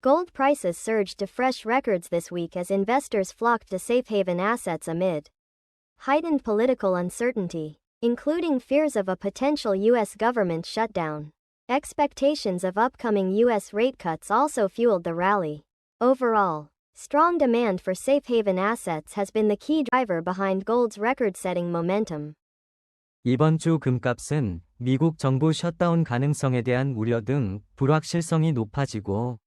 Gold prices surged to fresh records this week as investors flocked to safe haven assets amid heightened political uncertainty, including fears of a potential U.S. government shutdown. Expectations of upcoming U.S. rate cuts also fueled the rally. Overall, strong demand for safe haven assets has been the key driver behind gold's record-setting momentum. 이번 주 금값은 미국 정부 셧다운 가능성에 대한 우려 등 불확실성이 높아지고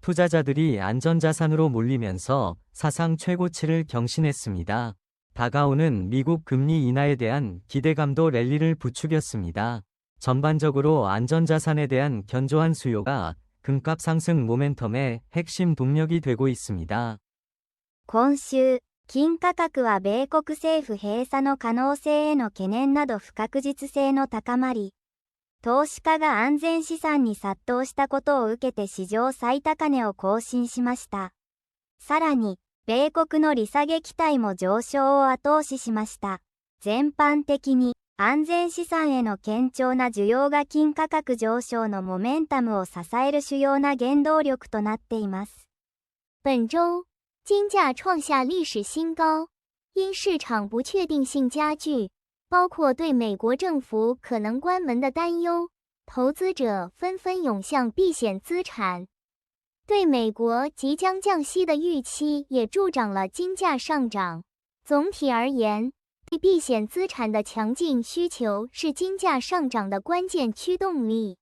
투자자들이 안전자산으로 몰리면서 사상 최고치를 경신했습니다. 다가오는 미국 금리 인하에 대한 기대감도 랠리를 부추겼습니다. 전반적으로 안전자산에 대한 견조한 수요가 금값 상승 모멘텀의 핵심 동력이 되고 있습니다. 今週、金価格は米国政府閉鎖の可能性への懸念など不確実性の高まり、投資家が安全資産に殺到したことを受けて史上最高値を更新しました。さらに、米国の利下げ期待も上昇を後押ししました。全般的に、安全資産への堅調な需要が金価格上昇のモメンタムを支える主要な原動力となっています。本周、金价创下历史新高，因市场不确定性加剧，包括对美国政府可能关门的担忧，投资者纷纷涌向避险资产。对美国即将降息的预期也助长了金价上涨。总体而言，对避险资产的强劲需求是金价上涨的关键驱动力。